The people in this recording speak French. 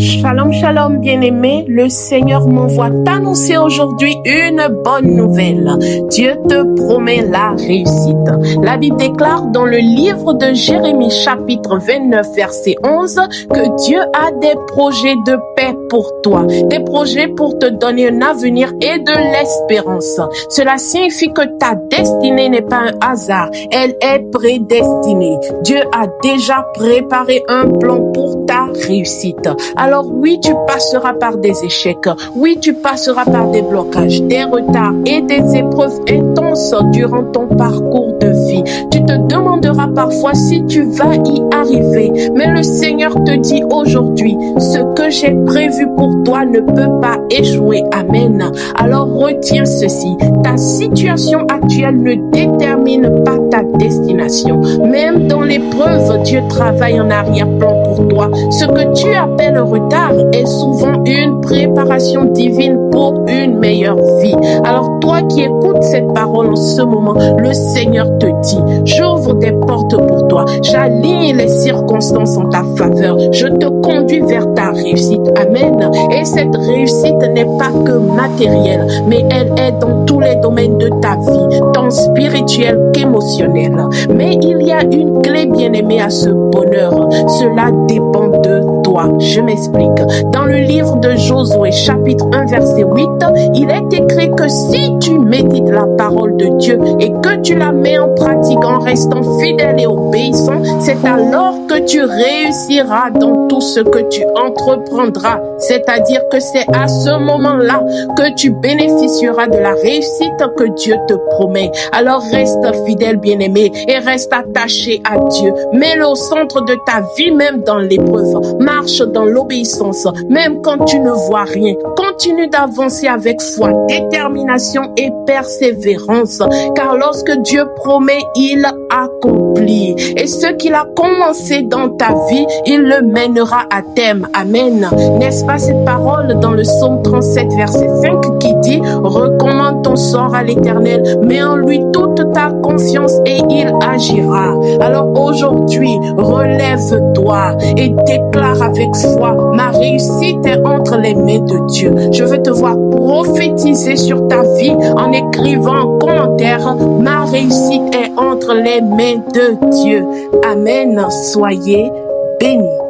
Shalom, shalom, bien-aimé. Le Seigneur m'envoie t'annoncer aujourd'hui une bonne nouvelle. Dieu te promet la réussite. La Bible déclare dans le livre de Jérémie, chapitre 29, verset 11, que Dieu a des projets de paix pour toi, des projets pour te donner un avenir et de l'espérance. Cela signifie que ta destinée n'est pas un hasard, elle est prédestinée. Dieu a déjà préparé un plan pour ta réussite. Alors oui, tu passeras par des échecs, oui, tu passeras par des blocages, des retards et des épreuves intenses durant ton parcours de vie. Tu te demanderas parfois si tu vas y arriver, mais le Seigneur te dit aujourd'hui, ce que j'ai prévu pour toi ne peut pas échouer. Amen. Alors retiens ceci, ta situation actuelle ne détermine pas ta destination. Même dans l'épreuve, Dieu travaille en arrière-plan pour toi. Ce que tu appelles retard est souvent une préparation divine pour une meilleure vie. Alors toi qui écoutes cette parole en ce moment, le Seigneur te dit, j'ouvre des portes pour toi, j'aligne les circonstances en ta faveur, je te conduis vers ta réussite. Amen. Et cette réussite n'est pas que matérielle, mais elle est dans tous les domaines de ta vie, tant spirituel qu'émotionnel. Mais il y a une clé, bien-aimée, à ce bonheur. Cela dépend de toi. Je m'explique. Dans le livre de Josué, chapitre 1, verset 8, il est écrit que si tu médites la parole de Dieu et que tu la mets en pratique en restant fidèle et obéissant, c'est alors que tu réussiras dans tout ce que tu entreprendras. C'est-à-dire que c'est à ce moment-là que tu bénéficieras de la réussite que Dieu te promet. Alors reste fidèle, bien-aimé, et reste attaché à Dieu. Mets-le au centre de ta vie, même dans l'épreuve. Marche dans l'obéissance, même quand tu ne vois rien. Continue d'avancer avec foi, détermination et persévérance, car lorsque Dieu promet, il accomplit. Et ce qu'il a commencé dans ta vie, il le mènera à terme. Amen. N'est-ce pas cette parole dans le psaume 37, verset 5 qui dit « Recommande ton sort à l'Éternel, mets en lui toute ta confiance et il agira. » Alors aujourd'hui, relève-toi et déclare avec foi « Ma réussite est entre les mains de Dieu. » Je veux te voir prophétiser sur ta vie en écrivant en commentaire « Ma réussite est entre les mains de Dieu. » Amen. Soyez bénis.